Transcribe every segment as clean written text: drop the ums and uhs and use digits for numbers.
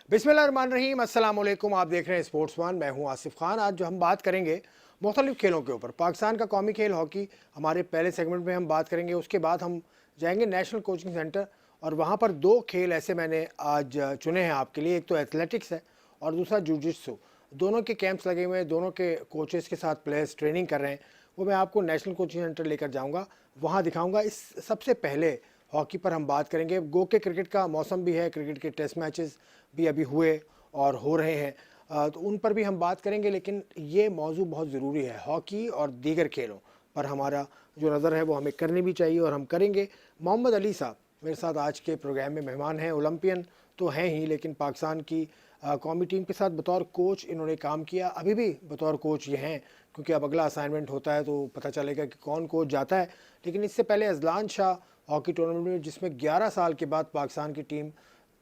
बिस्मिल्लाहिर्रहमानिर्रहीम, अस्सलाम वालेकुम। आप देख रहे हैं स्पोर्ट्स वन। मैं हूं आसिफ खान। आज जो हम बात करेंगे मुख्तलिफ खेलों के ऊपर। पाकिस्तान का कौमी खेल हॉकी हमारे पहले सेगमेंट में हम बात करेंगे। उसके बाद हम जाएंगे नेशनल कोचिंग सेंटर और वहाँ पर दो खेल ऐसे मैंने आज चुने हैं आपके लिए। एक तो एथलेटिक्स है और दूसरा जूजित्सु। दोनों के कैंप्स लगे हुए हैं, दोनों के कोचेस के साथ प्लेयर्स ट्रेनिंग कर रहे हैं। वो मैं आपको नेशनल कोचिंग सेंटर लेकर जाऊँगा, वहाँ दिखाऊँगा। इस सबसे पहले हॉकी पर हम बात करेंगे। गो के क्रिकेट का मौसम भी है, क्रिकेट के टेस्ट मैचेस भी अभी हुए और हो रहे हैं, तो उन पर भी हम बात करेंगे। लेकिन ये मौजू बहुत ज़रूरी है, हॉकी और दीगर खेलों पर हमारा जो नज़र है वो हमें करनी भी चाहिए और हम करेंगे। मोहम्मद अली साहब मेरे साथ आज के प्रोग्राम में मेहमान हैं। ओलंपियन तो हैं ही, लेकिन पाकिस्तान की कौमी टीम के साथ बतौर कोच इन्होंने काम किया, अभी भी बतौर कोच ये हैं, क्योंकि अब अगला असाइनमेंट होता है तो पता चलेगा कि कौन कोच जाता है। लेकिन इससे पहले अजलान शाह हॉकी टूर्नामेंट में, जिसमें 11 साल के बाद पाकिस्तान की टीम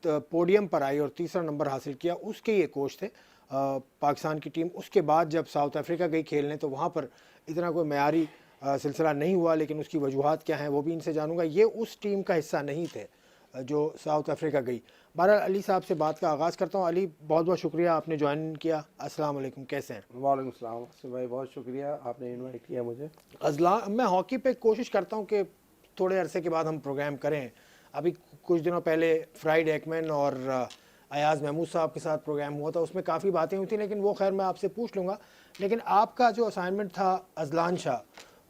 पोडियम पर आई और तीसरा नंबर हासिल किया, उसके ये कोच थे पाकिस्तान की टीम। उसके बाद जब साउथ अफ्रीका गई खेलने तो वहाँ पर इतना कोई मयारी सिलसिला नहीं हुआ, लेकिन उसकी वजूहत क्या हैं वो भी इनसे जानूंगा। ये उस टीम का हिस्सा नहीं थे जो साउथ अफ्रीका गई। बहरहाल अली साहब से बात का आगाज़ करता हूँ। अली, बहुत बहुत शुक्रिया आपने ज्वाइन किया। अस्सलाम वालेकुम, कैसे हैं? वालेकुम सलाम भाई, बहुत शुक्रिया आपने इनवाइट किया मुझे। मैं हॉकी पे कोशिश करता हूँ कि थोड़े अरसे के बाद हम प्रोग्राम करें। अभी कुछ दिनों पहले फ्राइड एकमैन और अयाज महमूद साहब के साथ प्रोग्राम हुआ था, उसमें काफ़ी बातें हुई थी, लेकिन वो खैर मैं आपसे पूछ लूँगा। लेकिन आपका जो असाइनमेंट था अजलान शाह,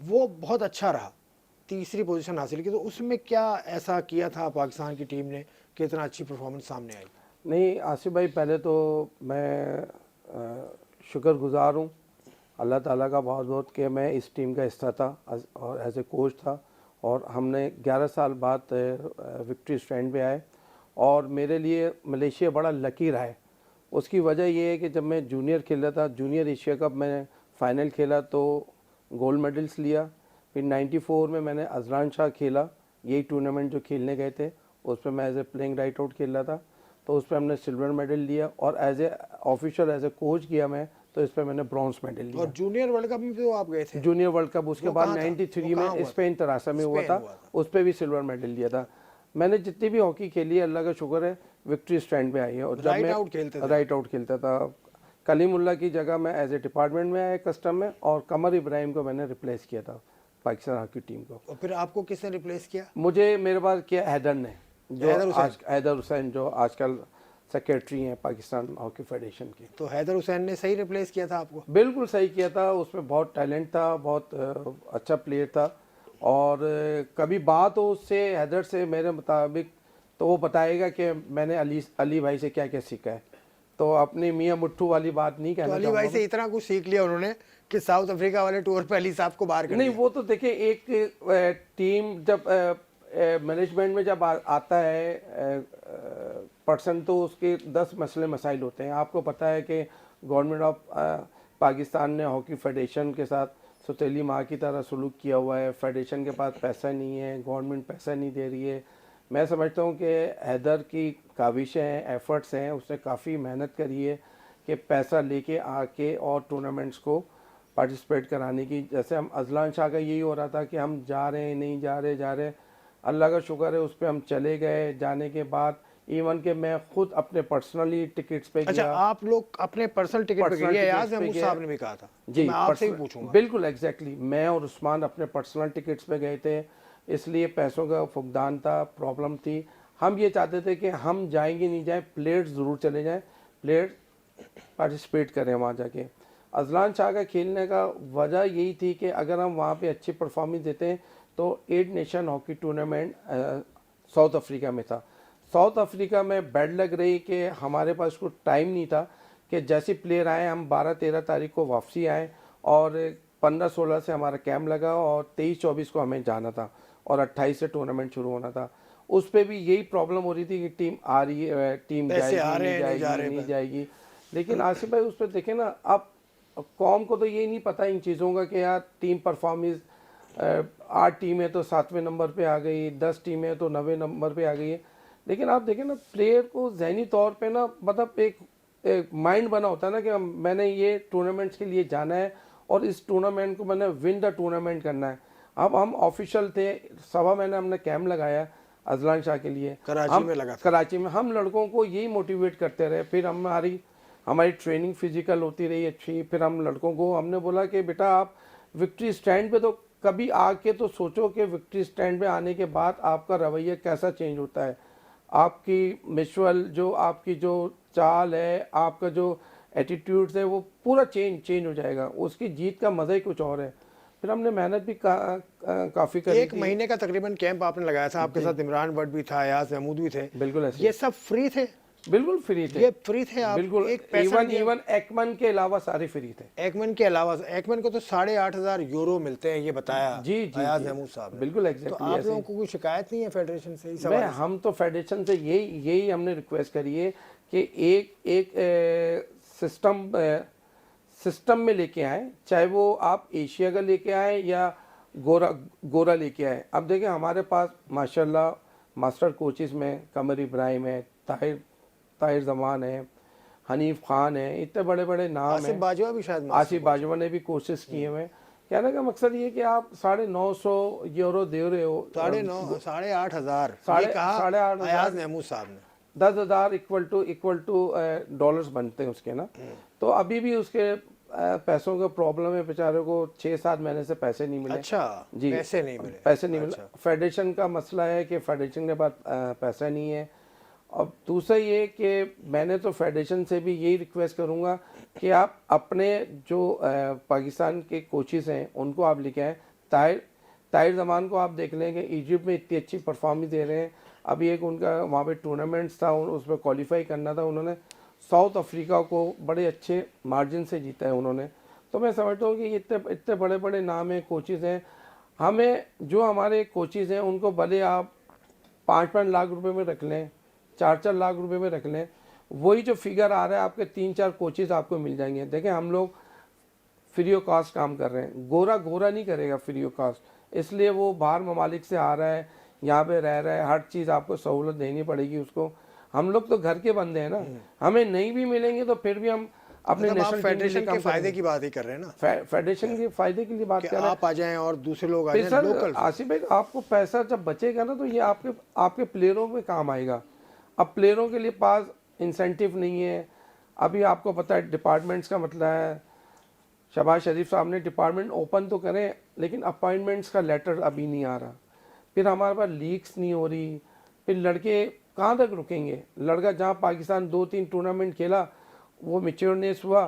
वो बहुत अच्छा रहा, तीसरी पोजीशन हासिल की। तो उसमें क्या ऐसा किया था पाकिस्तान की टीम ने कि इतना अच्छी परफॉर्मेंस सामने आई? नहीं आसिफ भाई, पहले तो मैं शुक्रगुजार हूँ अल्लाह ताला का बहुत बहुत कि मैं इस टीम का हिस्सा था और एज ए कोच था, और हमने 11 साल बाद विक्ट्री स्टैंड पे आए। और मेरे लिए मलेशिया बड़ा लकी रहा है। उसकी वजह ये है कि जब मैं जूनियर खेला था, जूनियर एशिया कप में फ़ाइनल खेला तो गोल्ड मेडल्स लिया। फिर 94 में मैंने अजलान शाह खेला, यही टूर्नामेंट जो खेलने गए थे, उस पर मैं as a playing right out खेल रहा था, तो उस पर हमने सिल्वर मेडल लिया। और as a official as a coach किया मैं, तो इस पर मैंने ब्रॉन्ज मेडल लिया। और जूनियर वर्ल्ड कप में तो आप गए थे? जूनियर वर्ल्ड कप उसके बाद कहाँ था? 93 कहाँ में हुआ स्पेन तरासा में हुआ था, उस पर भी सिल्वर मेडल लिया था। मैंने जितनी भी हॉकी खेली है, अल्लाह का शुक्र है, विक्ट्री स्टैंड पे आई है। और जब मैं राइट आउट खेलता था, कलीमुल्ला की जगह मैं एज ए डिपार्टमेंट में आया कस्टम में, और कमर इब्राहिम को मैंने रिप्लेस किया था पाकिस्तान हॉकी टीम को। और फिर आपको किसने रिप्लेस किया? मुझे मेरे पास किया हैदर ने, जो हैदर हुसैन, जो आजकल सेक्रेटरी हैं पाकिस्तान हॉकी फेडरेशन के। तो हैदर हुसैन ने सही रिप्लेस किया था आपको? बिल्कुल सही किया था। उसमें बहुत टैलेंट था, बहुत अच्छा प्लेयर था। और कभी बात हो उससे, हैदर से, मेरे मुताबिक तो वो बताएगा कि मैंने अली भाई से क्या क्या सीखा है। तो अपनी मियाँ मुट्ठू वाली बात नहीं कहना। तो अली भाई से इतना कुछ सीख लिया उन्होंने कि साउथ अफ्रीका वाले टूर पे अली साहब को बाहर कर नहीं, दिया। वो तो देखिए, एक टीम जब मैनेजमेंट में जब आता है पर्सन, तो उसके 10 मसले मसाइल होते हैं। आपको पता है कि गवर्नमेंट ऑफ पाकिस्तान ने हॉकी फेडरेशन के साथ सौतेली माँ की तरह सलूक किया हुआ है। फेडरेशन के पास पैसा नहीं है, गवर्नमेंट पैसा नहीं दे रही है। मैं समझता हूँ कि हैदर की काविशें हैं, एफर्ट्स हैं, उसने काफ़ी मेहनत करी है कि पैसा लेके आके और टूर्नामेंट्स को पार्टिसिपेट कराने की। जैसे हम अजलान शाह का यही हो रहा था कि हम जा रहे हैं, नहीं जा रहे। अल्लाह का शुक्र है, उस पर हम चले गए। जाने के बाद इवन के मैं खुद अपने पर्सनली टिकट्स पे गया। अच्छा, आप लोग अपने पर्सनल टिकट पे गए? याद है मुझे साहब ने भी कहा था जी, मैं आपसे ही पूछूंगा। बिल्कुल एग्जैक्टली, मैं और उस्मान अपने पर्सनल टिकट्स पे गए थे, इसलिए पैसों का फुकदान था, प्रॉब्लम थी। हम ये चाहते थे कि हम जाएंगे नहीं जाए, प्लेयर्स ज़रूर चले जाएं, प्लेयर्स पार्टिसिपेट करें वहाँ जाके। अजलान शाह का खेलने का वजह यही थी कि अगर हम वहाँ पे अच्छी परफॉर्मेंस देते हैं तो 8 nation hockey tournament south Africa में था। साउथ अफ्रीका में बैड लग रही कि हमारे पास को टाइम नहीं था कि जैसे प्लेयर आए, हम 12-13 तारीख को वापसी आए, और 15-16 से हमारा कैंप लगा, और 23-24 को हमें जाना था, और 28 से टूर्नामेंट शुरू होना था। उस पर भी यही प्रॉब्लम हो रही थी कि टीम आ रही है, टीम जाएगी नहीं जाएगी। लेकिन आसिफ भाई, उस पर देखें ना, अब कौम को तो ये नहीं पता इन चीज़ों का कि यार टीम परफॉर्मेंस 8 टीमें तो 7वें नंबर पे आ गई, 10 टीमें तो 9वें नंबर पे आ गई है। लेकिन आप देखें ना, प्लेयर को जहनी तौर पे ना, मतलब एक माइंड बना होता है ना कि मैंने ये टूर्नामेंट्स के लिए जाना है और इस टूर्नामेंट को मैंने विन द टूर्नामेंट करना है। अब हम ऑफिशियल थे, 1.25 महीने हमने कैंप लगाया। अजलान शाह के लिए। कराची में लगा था। कराची में हम लड़कों को यही मोटिवेट करते रहे। फिर हमारी ट्रेनिंग फिजिकल होती रही अच्छी। फिर हम लड़कों को हमने बोला कि बेटा आप विक्ट्री स्टैंड पे तो कभी आके तो सोचो कि विक्ट्री स्टैंड पे आने के बाद आपका रवैया कैसा चेंज होता है, आपकी मिचुअल जो आपकी जो चाल है, आपका जो एटीट्यूड्स है, वो पूरा चेंज हो जाएगा। उसकी जीत का मज़ा ही कुछ और है। फिर हमने मेहनत भी काफ़ी करी एक थी। महीने का तकरीबन कैंप आपने लगाया था, आपके साथ इमरान भट्ट भी था, अयाज महमूद भी थे। बिल्कुल ऐसे ये सब फ्री थे? बिल्कुल फ्री थे। ये फ्री थे? आप बिल्कुल, एक पैसा इवन एकमन के अलावा सारे फ्री थे। एकमन के अलावा? एकमन को तो 8,500 यूरो मिलते हैं, ये बताया जी अयाज महमूद साहब ने। बिल्कुल तो एग्जैक्टली आप ऐसे लोगों ही। को कोई शिकायत नहीं है फेडरेशन से इस मैं हवाले से? हम तो फेडरेशन से यही हमने रिक्वेस्ट करी है कि एक सिस्टम में लेके आए, चाहे वो आप एशिया का लेके आए या गोरा लेके आए। अब देखिए हमारे पास माशाल्लाह मास्टर कोचेस में कमर इब्राहिम है, ताहिर जमान है, हनीफ खान है, इतने बड़े बड़े नाम आसिफ हैं। बाजवा भी शायद आसिफ बाजवा ने भी कोशिश किए हुए। कहने का मकसद ये कि आप 950 यूरो दे रहे हो, 8,500 साढ़े- ये कहा 8,500 अयाज महमूद साहब ने। 10,000 इक्वल टू डॉलर्स बनते हैं उसके ना। तो अभी भी उसके पैसों का प्रॉब्लम है, बेचारे को 6-7 महीने से पैसे नहीं मिले। अच्छा, जी, पैसे नहीं मिले? पैसे नहीं अच्छा। मिले। फेडरेशन का मसला है कि फेडरेशन के पास पैसा नहीं है। और दूसरा ये कि मैंने तो फेडरेशन से भी यही रिक्वेस्ट करूँगा कि आप अपने जो पाकिस्तान के कोचेस हैं उनको आप लेके आएँ। ताहिर जमान को आप देख लेंगे, इजिप्ट में इतनी अच्छी परफॉर्मेंस दे रहे हैं। अभी एक उनका वहाँ पे टूर्नामेंट्स था, उसमें क्वालिफाई करना था, उन्होंने साउथ अफ्रीका को बड़े अच्छे मार्जिन से जीता है उन्होंने। तो मैं समझता हूँ कि इतने बड़े बड़े नाम हैं, कोचेस हैं। हमें जो हमारे कोचेस हैं उनको भले आप 5-5 लाख रुपए में रख लें, 4-4 लाख रुपए में रख लें, वही जो फिगर आ रहा है आपके 3-4 कोचेस आपको मिल जाएंगे। देखें हम लोग फ्री ऑफ कास्ट काम कर रहे हैं, गोरा नहीं करेगा फ्री ऑफ कास्ट। इसलिए वो बाहर ममालिक से आ रहा है, यहाँ पे रह रहा है, हर चीज़ आपको सहूलत देनी पड़ेगी उसको। हम लोग तो घर के बंदे हैं ना, हमें नहीं भी मिलेंगे तो फिर भी हम अपने मतलब आप नेशनल टीम के लिए फेडरेशन के काम फायदे करेंगे। की बात ही कर रहे हैं ना, फेडरेशन के फायदे के लिए बात कि कर रहे हैं। आप आ जाएं और दूसरे लोग आ फिर जाएं सर लोकल। आसिफ भाई, आपको पैसा जब बचेगा ना तो ये आपके प्लेयरों में काम आएगा। अब प्लेयरों के लिए पास इंसेंटिव नहीं है। अभी आपको पता है डिपार्टमेंट्स का मतलब है, शहबाज शरीफ साहब ने डिपार्टमेंट ओपन तो करें लेकिन अपॉइंटमेंट्स का लेटर अभी नहीं आ रहा। फिर हमारे पास लीग्स नहीं हो रही। फिर लड़के कहाँ तक रुकेंगे? लड़का जहाँ पाकिस्तान 2-3 टूर्नामेंट खेला, वो मैच्योरनेस हुआ,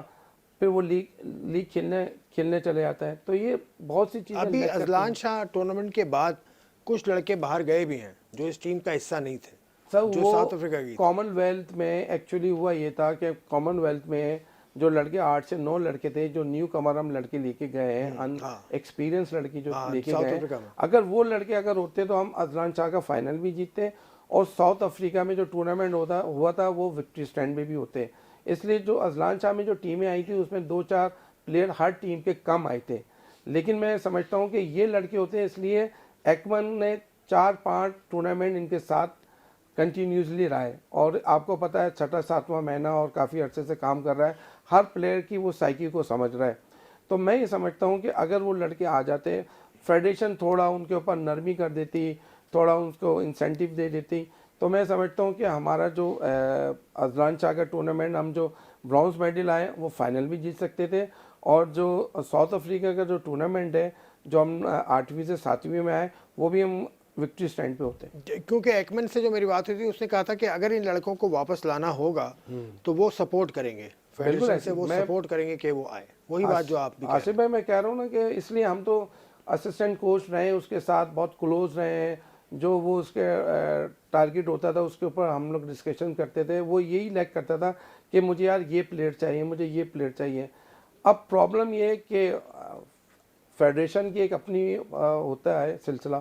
फिर वो लीग खेलने चले जाता है। तो ये बहुत सी चीज़ें अभी lack करती अजलान हैं। शाह टूर्नामेंट के बाद कुछ लड़के बाहर गए भी हैं जो इस टीम का हिस्सा नहीं थे, सर जो वो साउथ अफ्रीका की थी। कॉमनवेल्थ में एक्चुअली हुआ ये था कि कॉमनवेल्थ में जो लड़के 8 से 9 लड़के थे, जो न्यू कमर हम लड़के लेके गए हैं, एक्सपीरियंस लड़की जो लेके साउथ गए अफ्रीका हैं, में। अगर वो लड़के अगर होते तो हम अजलान शाह का फाइनल भी जीतते और साउथ अफ्रीका में जो टूर्नामेंट हुआ था वो विक्ट्री स्टैंड में भी होते। इसलिए जो अजलान शाह में जो टीमें आई थी उसमें 2-4 प्लेयर हर टीम के कम आए थे। लेकिन मैं समझता हूँ कि ये लड़के होते हैं, इसलिए एकमन ने 4-5 टूर्नामेंट इनके साथ कंटिन्यूसली रहा है। और आपको पता है 6वां-7वां महीना और काफ़ी अरसे से काम कर रहा है, हर प्लेयर की वो साइकी को समझ रहा है। तो मैं ये समझता हूँ कि अगर वो लड़के आ जाते, फेडरेशन थोड़ा उनके ऊपर नरमी कर देती, थोड़ा उनको इंसेंटिव दे देती, तो मैं समझता हूँ कि हमारा जो अजलान शाह का टूर्नामेंट हम जो ब्रॉन्ज मेडल आए वो फाइनल भी जीत सकते थे। और जो साउथ अफ्रीका का जो टूर्नामेंट है जो हम 8वीं से 7वीं में आए, वो भी हम विक्ट्री स्टैंड पे होते हैं। क्योंकि एकमन से जो मेरी बात हुई थी उसने कहा था कि अगर इन लड़कों को वापस लाना होगा तो वो सपोर्ट करेंगे, फेडरेशन से वो सपोर्ट करेंगे कि वो आए। वही बात जो आप भी आसिफ भाई मैं कह रहा हूँ ना कि इसलिए हम तो असिस्टेंट कोच रहे, उसके साथ बहुत क्लोज रहे हैं। जो वो उसके टारगेट होता था उसके ऊपर हम लोग डिस्कशन करते थे। वो यही लैक करता था कि मुझे यार ये प्लेयर चाहिए, मुझे ये प्लेयर चाहिए। अब प्रॉब्लम ये है कि फेडरेशन की एक अपनी होता है सिलसिला,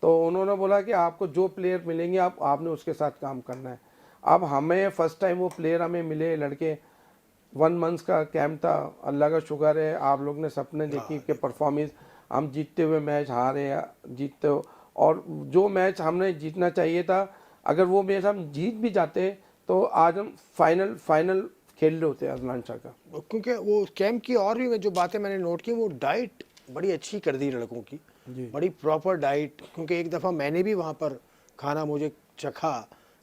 तो उन्होंने बोला कि आपको जो प्लेयर मिलेंगे आपने उसके साथ काम करना है। अब हमें फर्स्ट टाइम वो प्लेयर हमें मिले लड़के, 1 मंथ का कैंप था। अल्लाह का शुक्र है आप लोग ने सपने देखी कि परफॉर्मेंस, हम जीतते हुए मैच हारे जीतते हो, और जो मैच हमने जीतना चाहिए था अगर वो मैच हम जीत भी जाते तो आज हम फाइनल खेल रहे होते अजलान शाह का। क्योंकि वो कैंप की और भी जो बातें मैंने नोट की, वो डाइट बड़ी अच्छी कर दी लड़कों की, बड़ी प्रॉपर डाइट। क्योंकि एक दफ़ा मैंने भी वहाँ पर खाना मुझे चखा,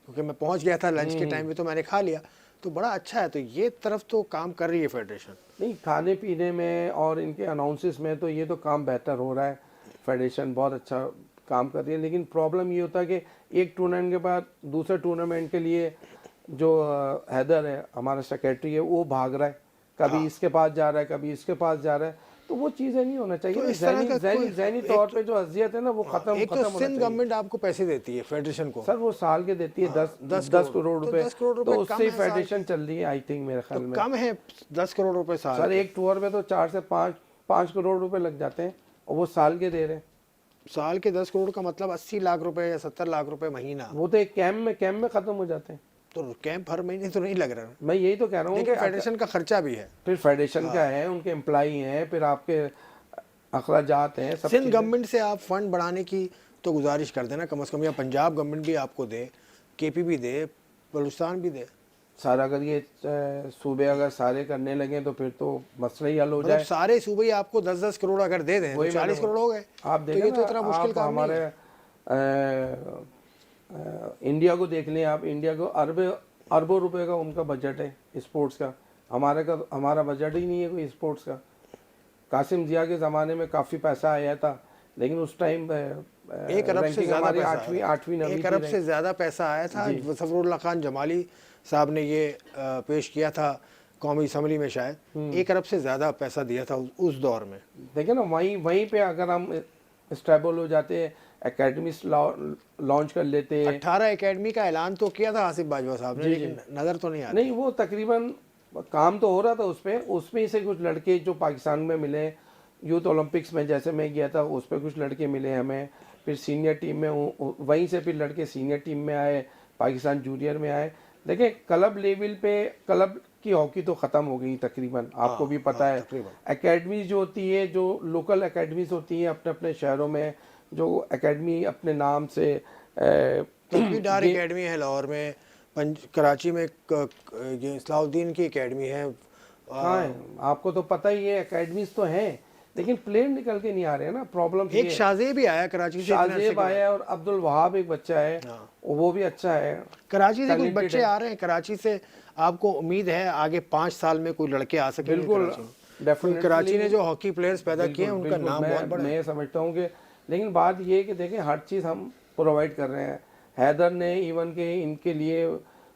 क्योंकि मैं पहुंच गया था लंच के टाइम में, तो मैंने खा लिया, तो बड़ा अच्छा है। तो ये तरफ तो काम कर रही है फेडरेशन। नहीं, खाने पीने में और इनके अनाउंसेस में तो ये तो काम बेहतर हो रहा है, फेडरेशन बहुत अच्छा काम कर रही है। लेकिन प्रॉब्लम ये होता है कि एक टूर्नामेंट के बाद दूसरे टूर्नामेंट के लिए जो हैदर है हमारा सेक्रेटरी है वो भाग रहा है, कभी इसके पास जा रहा है, कभी इसके पास जा रहा है, तो वो चीज़ें नहीं होना चाहिए। तो इस तरह का ज़हनी तौर पे जो अजियत है ना वो खत्म एक तो खत्म होना सिंध चाहिए। गवर्नमेंट आपको पैसे देती है फेडरेशन को, सर वो साल के देती है 10 करोड़ तो रुपए, 10 करोड़ तो रुपए उससे कम ही है साल फेडरेशन चल रही है आई थिंक मेरे ख्याल तो में। कम है 10 करोड़ रुपए साल। सर एक टूर में तो 4 से 5 करोड़ रुपए लग जाते हैं और वो साल के दे रहे हैं। साल के 10 करोड़ का मतलब 80 लाख रुपए या 70 लाख रुपए महीना। वो तो एक कैंप में खत्म हो जाते हैं। तो कैंप हर महीने तो नहीं लग रहा, मैं यही तो कह रहा हूँ लेकिन कि फेडरेशन का खर्चा भी है। फिर फेडरेशन का है, उनके एम्प्लॉई हैं, फिर आपके अखराजात हैं, सब सिंध चीज़ें। गवर्नमेंट से आप फंड बढ़ाने की तो गुजारिश कर देना कम से कम, या पंजाब गवर्नमेंट भी आपको दे, केपी भी दे, बलूचिस्तान भी दे। सारा अगर ये सूबे अगर सारे करने लगे तो फिर तो मसला ही हल हो मतलब जाए। सारे सूबे ही आपको 10-10 करोड़ अगर दे दें तो 40 करोड़ हो गए। आप तो देखें ये तो ना, इतना मुश्किल आप काम नहीं हमारे है। इंडिया को देख लें आप, इंडिया को अरबों रुपए का उनका बजट है स्पोर्ट्स का, हमारा बजट ही नहीं है कोई स्पोर्ट्स का। कासिम जिया के ज़माने में काफ़ी पैसा आया था, लेकिन उस टाइम 1 अरब से ज़्यादा पैसा आठवीं नवीं 1 अरब से ज़्यादा पैसा आया था। ज़फ़रुल्लाह खान जमाली साहब ने ये पेश किया था कौमी असम्बली में, शायद 1 अरब से ज़्यादा पैसा दिया था उस दौर में। देखिए ना, वहीं पे अगर हम स्टेबल हो जाते, एकेडमीज लॉन्च कर लेते। 18 एकेडमी का ऐलान तो किया था आसिफ बाजवा साहब ने, लेकिन नज़र तो नहीं आता। नहीं, वो तकरीबन काम तो हो रहा था उसमें से कुछ लड़के जो पाकिस्तान में मिले, यूथ ओलंपिक्स में जैसे मैं गया था उस पर कुछ लड़के मिले हमें, फिर सीनियर टीम में वहीं से फिर लड़के सीनियर टीम में आए, पाकिस्तान जूनियर में आए। देखिए क्लब लेवल पे क्लब की हॉकी तो ख़त्म हो गई तकरीबन, आपको भी पता है। एकेडमीज जो होती है, जो लोकल एकेडमीज होती हैं अपने अपने शहरों में, जो एकेडमी अपने नाम से तकवीदार एकेडमी है लाहौर में, कराची में ये इस्लाउद्दीन की एकेडमी है। हाँ, आपको तो पता ही है, एकेडमीज तो हैं, लेकिन प्लेयर निकल के नहीं आ रहे हैं ना। प्रॉब्लम एक शाहजेब भी आया कराची से, शाहजेब आया और अब्दुल वहाब एक बच्चा है, वो भी अच्छा है। कराची से कुछ बच्चे आ रहे हैं, कराची से आपको उम्मीद है आगे 5 साल में कोई लड़के आ सके? बिल्कुल, डेफिनेटली। कराची ने जो हॉकी प्लेयर्स पैदा किए हैं उनका नाम बहुत बड़ा है। मैं समझता हूँ कि, लेकिन बात ये है कि देखें हर चीज़ हम प्रोवाइड कर रहे हैं। हैदर ने इवन के इनके लिए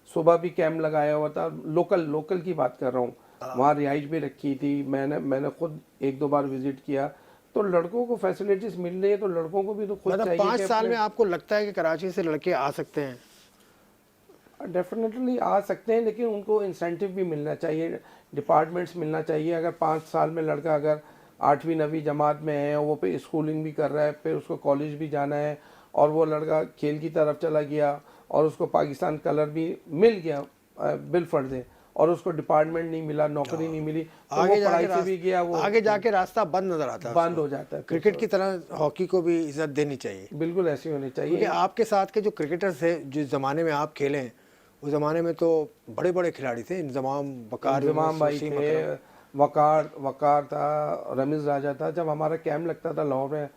सुबह भी कैंप लगाया हुआ था, लोकल की बात कर रहा हूँ, वहाँ रिहाइश भी रखी थी। मैंने खुद 1-2 बार विजिट किया, तो लड़कों को फैसिलिटीज मिल रही है, तो लड़कों को भी तो खुद मतलब चाहिए। 5 साल में आपको लगता है कि कराची से लड़के आ सकते हैं? डेफिनेटली आ सकते हैं, लेकिन उनको इंसेंटिव भी मिलना चाहिए, डिपार्टमेंट्स मिलना चाहिए। अगर 5 साल में लड़का अगर 8वीं 9वीं जमात में है, वो पे स्कूलिंग भी कर रहा है, फिर उसको कॉलेज भी जाना है, और वो लड़का खेल की तरफ चला गया और उसको पाकिस्तान कलर भी मिल गया बिलफर्ज है, और उसको डिपार्टमेंट नहीं मिला, नौकरी नहीं मिली, तो आगे वो पढ़ाई से भी गया, वो आगे जाके रास्ता बंद नजर आता है, बंद हो जाता है। क्रिकेट की तरह हॉकी को भी इज्जत देनी चाहिए। बिल्कुल ऐसी होनी चाहिए। क्योंकि आपके साथ के जो क्रिकेटर्स थे जिस ज़माने में आप खेले हैं, उस ज़माने में तो बड़े बड़े खिलाड़ी थे, इंजमाम बकार, इंजमाम भाई थे, वकार था, रमीज़ राजा था। जब हमारा कैंप लगता था लाहौर में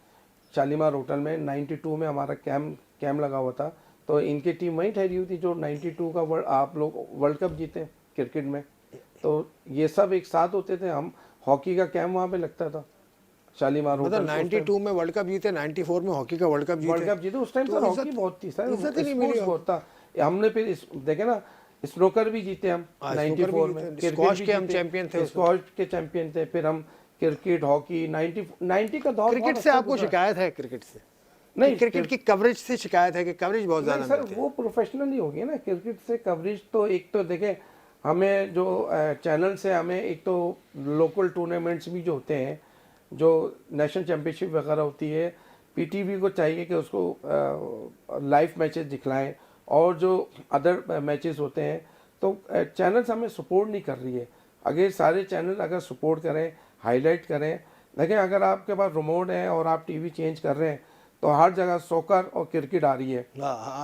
शालीमार होटल में 92 में हमारा कैंप लगा हुआ था, तो इनकी टीम वहीं ठहरी हुई थी जो 92 का आप लोग वर्ल्ड कप जीते क्रिकेट में। तो ये सब एक साथ होते थे, हम हॉकी का कैंप वहाँ पे लगता था शालीमार होटल। मतलब 92 में वर्ल्ड कप जीते, 94 में हॉकी का वर्ल्ड कप जीते। उस टाइम सर हॉकी बहुत थी सर, इज्जत ही नहीं मिली बहुत था। हमने फिर देखे ना, स्नूकर भी जीते हम 94 में, स्क्वॉश के हम चैंपियन थे, स्क्वॉश के चैंपियन थे। फिर हम क्रिकेट, हॉकी 90 का दौर। क्रिकेट से आपको शिकायत है? क्रिकेट से नहीं, क्रिकेट की कवरेज से शिकायत है कि कवरेज बहुत ज़्यादा सर, वो प्रोफेशनल ही होगी ना। क्रिकेट से कवरेज तो एक तो देखें, हमें जो चैनल से हमें एक तो लोकल टूर्नामेंट्स भी जो होते हैं, जो नेशनल चैम्पियनशिप वगैरह होती है, पीटीवी को चाहिए कि उसको लाइव मैचेस दिखलाएं, और जो अदर मैचेस होते हैं तो चैनल्स हमें सपोर्ट नहीं कर रही है। अगर सारे चैनल अगर सपोर्ट करें, हाईलाइट करें, लेकिन अगर आपके पास रिमोट है और आप टीवी चेंज कर रहे हैं तो हर जगह सॉकर और क्रिकेट आ रही है,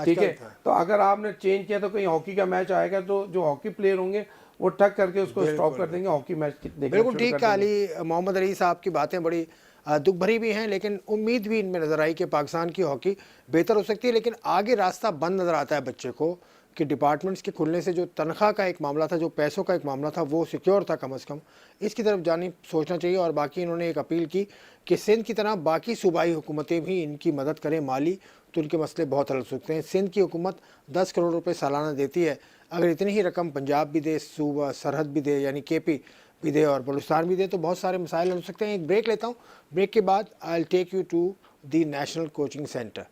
ठीक है। तो अगर आपने चेंज किया तो कहीं हॉकी का मैच आएगा तो जो हॉकी प्लेयर होंगे वो ठक करके उसको स्टॉप कर देंगे, हॉकी मैच देखना। बिल्कुल ठीक है। अली मोहम्मद अली साहब की बातें बड़ी दुख भरी भी हैं, लेकिन उम्मीद भी इनमें नज़र आई कि पाकिस्तान की हॉकी बेहतर हो सकती है। लेकिन आगे रास्ता बंद नज़र आता है बच्चे को कि डिपार्टमेंट्स के खुलने से जो तनख्वाह का एक मामला था, जो पैसों का एक मामला था, वो सिक्योर था कम अज़ कम। इसकी तरफ जाने सोचना चाहिए। और बाकी इन्होंने एक अपील की कि सिंध की तरह बाकी सूबाई हुकूमतें भी इनकी मदद करें माली, तो उनके मसले बहुत हल हो सकते हैं। सिंध की हुकूमत 10 करोड़ रुपए सालाना देती है, अगर इतनी ही रकम पंजाब भी दे, सूबा सरहद भी दे यानी केपी भी दे और बलूचिस्तान भी दे, तो बहुत सारे मसाइल हल हो सकते हैं। एक ब्रेक लेता हूँ, ब्रेक के बाद I will take you to the national coaching centre.